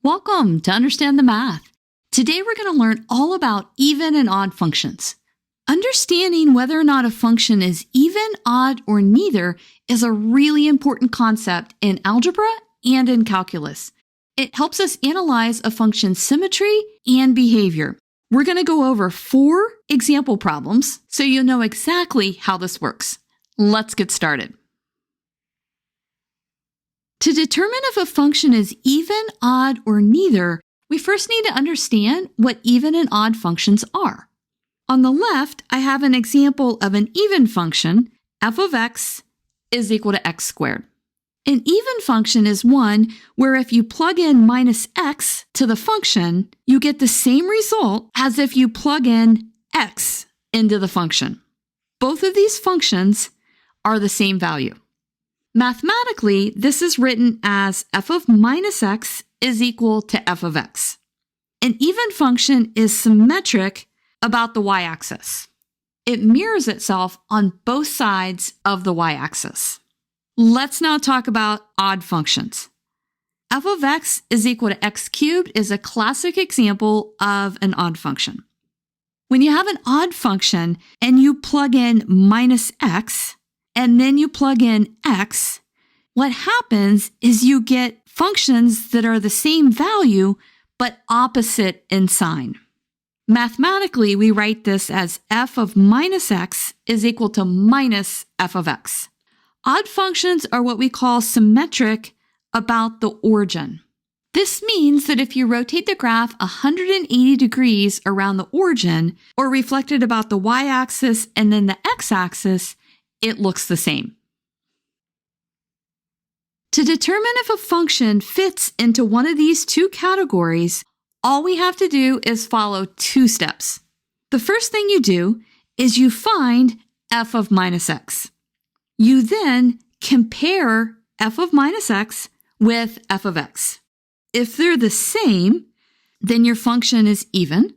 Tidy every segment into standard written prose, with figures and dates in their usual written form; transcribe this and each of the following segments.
Welcome to Understand the Math. Today we're going to learn all about even and odd functions. Understanding whether or not a function is even, odd, or neither is a really important concept in algebra and in calculus. It helps us analyze a function's symmetry and behavior. We're going to go over 4 example problems so you'll know exactly how this works. Let's get started. To determine if a function is even, odd, or neither, we first need to understand what even and odd functions are. On the left, I have an example of an even function, f of x is equal to x squared. An even function is one where if you plug in minus x to the function, you get the same result as if you plug in x into the function. Both of these functions are the same value. Mathematically, this is written as f of minus x is equal to f of x. An even function is symmetric about the y-axis. It mirrors itself on both sides of the y-axis. Let's now talk about odd functions. F of x is equal to x cubed is a classic example of an odd function. When you have an odd function and you plug in minus x, and then you plug in x, what happens is you get functions that are the same value but opposite in sign. Mathematically, we write this as f of minus x is equal to minus f of x. Odd functions are what we call symmetric about the origin. This means that if you rotate the graph 180 degrees around the origin, or reflected about the y-axis and then the x-axis, it looks the same. To determine if a function fits into one of these 2 categories, all we have to do is follow 2 steps. The first thing you do is you find f of minus x. You then compare f of minus x with f of x. If they're the same, then your function is even.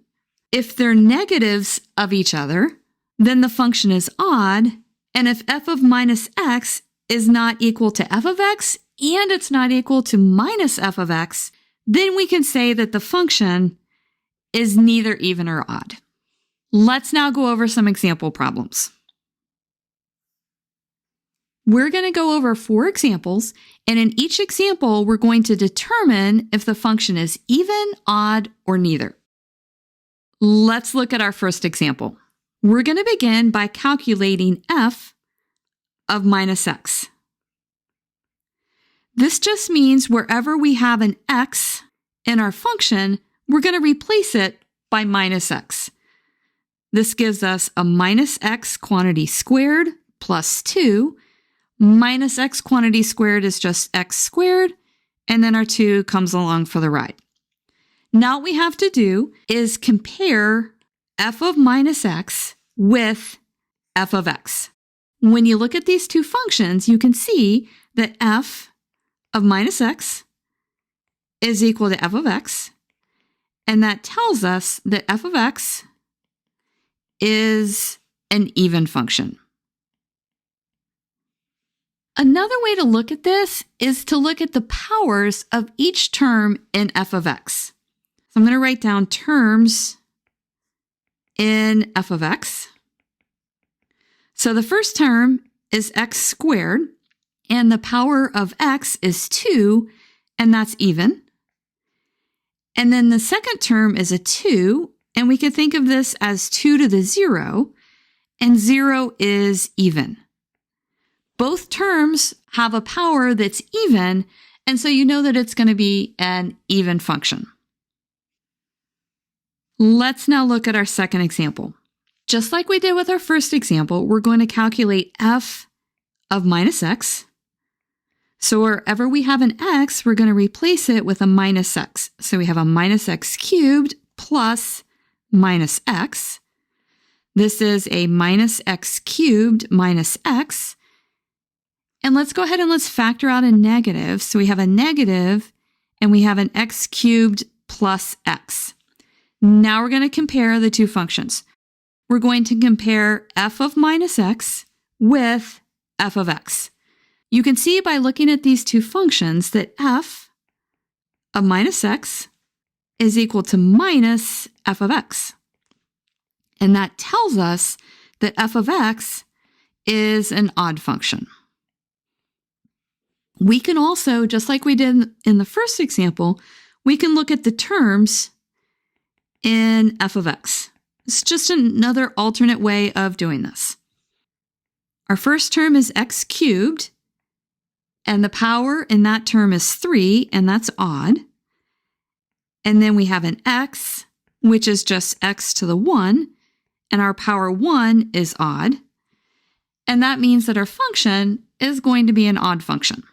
If they're negatives of each other, then the function is odd. And if f of minus x is not equal to f of x and it's not equal to minus f of x, then we can say that the function is neither even or odd. Let's now go over some example problems. We're going to go over 4 examples, and in each example, we're going to determine if the function is even, odd, or neither. Let's look at our first example. We're going to begin by calculating f of minus x. This just means wherever we have an x in our function, we're going to replace it by minus x. This gives us a minus x quantity squared plus 2. Minus x quantity squared is just x squared, and then our 2 comes along for the ride. Now what we have to do is compare f of minus x with f of x. When you look at these 2 functions, you can see that f of minus x is equal to f of x, and that tells us that f of x is an even function. Another way to look at this is to look at the powers of each term in f of x. So I'm going to write down terms in f of x. So the first term is x squared, and the power of x is 2, and that's even. And then the second term is a 2, and we can think of this as 2 to the 0, and 0 is even. Both terms have a power that's even, and so you know that it's going to be an even function. Let's now look at our second example. Just like we did with our first example, we're going to calculate f of minus x. So wherever we have an x, we're going to replace it with a minus x. So we have a minus x cubed plus minus x. This is a minus x cubed minus x. And let's go ahead and let's factor out a negative. So we have a negative and we have an x cubed plus x. Now we're going to compare the 2 functions. We're going to compare f of minus x with f of x. You can see by looking at these 2 functions that f of minus x is equal to minus f of x. And that tells us that f of x is an odd function. We can also, just like we did in the first example, we can look at the terms in f of x. It's just another alternate way of doing this. Our first term is x cubed, and the power in that term is 3, and that's odd. And then we have an x, which is just x to the 1, and our power 1 is odd. And that means that our function is going to be an odd function.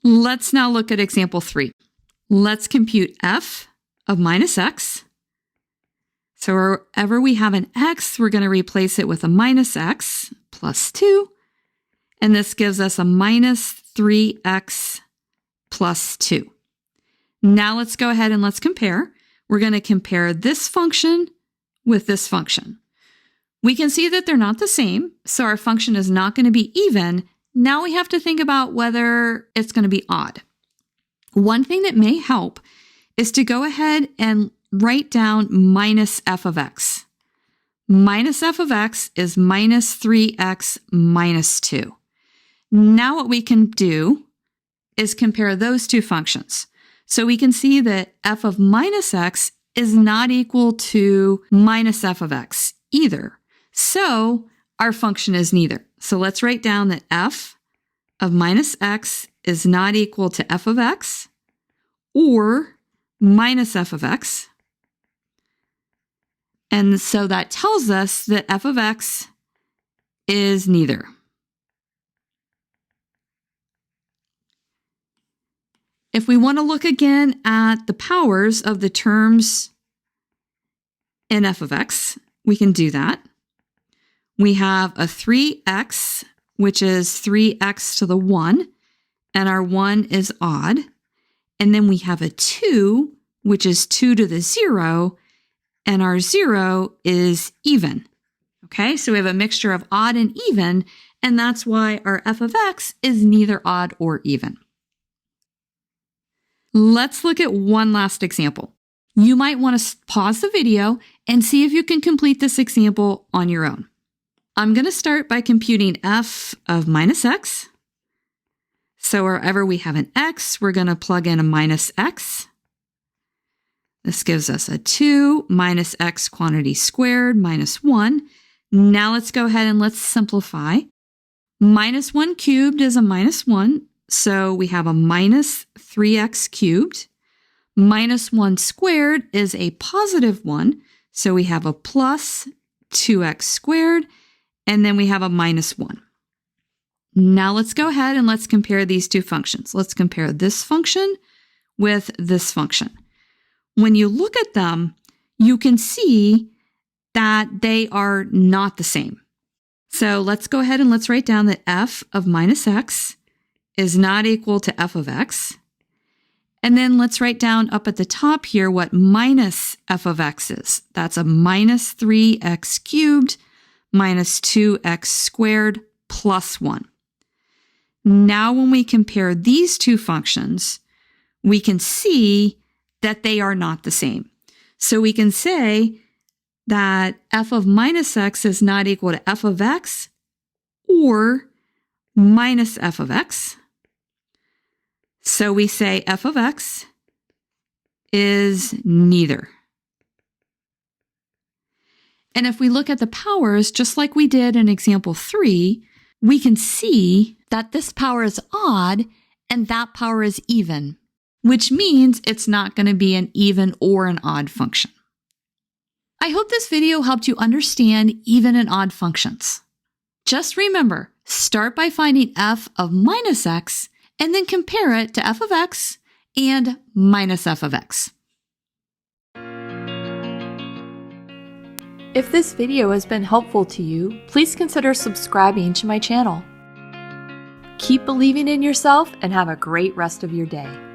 Let's now look at example 3. Let's compute f of minus x. So wherever we have an x, we're going to replace it with a minus x plus 2. And this gives us a minus 3x plus 2. Now let's go ahead and let's compare. We're going to compare this function with this function. We can see that they're not the same, so our function is not going to be even. Now we have to think about whether it's going to be odd. One thing that may help is to go ahead and write down minus f of x. Minus f of x is minus 3x minus 2. Now what we can do is compare those two functions. So we can see that f of minus x is not equal to minus f of x either. So our function is neither. So let's write down that f of minus x is not equal to f of x or minus f of x. And so that tells us that f of x is neither. If we want to look again at the powers of the terms in f of x, we can do that. We have a 3x, which is 3x to the 1, and our 1 is odd. And then we have a 2, which is 2 to the 0, and our 0 is even. Okay, so we have a mixture of odd and even, and that's why our f of x is neither odd or even. Let's look at one last example. You might want to pause the video and see if you can complete this example on your own. I'm going to start by computing f of minus x. So wherever we have an x, we're going to plug in a minus x. This gives us a 2 minus x quantity squared minus 1. Now let's go ahead and let's simplify. Minus 1 cubed is a minus 1. So we have a minus 3x cubed. Minus 1 squared is a positive 1. So we have a plus 2x squared. And then we have a minus 1. Now let's go ahead and let's compare these two functions. Let's compare this function with this function. When you look at them, you can see that they are not the same. So let's go ahead and let's write down that f of minus x is not equal to f of x. And then let's write down up at the top here what minus f of x is. That's a minus 3x cubed minus 2x squared plus 1. Now when we compare these two functions, we can see that they are not the same. So we can say that f of minus x is not equal to f of x or minus f of x. So we say f of x is neither. And if we look at the powers, just like we did in example 3, we can see that this power is odd and that power is even, which means it's not going to be an even or an odd function. I hope this video helped you understand even and odd functions. Just remember, start by finding f of minus x and then compare it to f of x and minus f of x. If this video has been helpful to you, please consider subscribing to my channel. Keep believing in yourself and have a great rest of your day.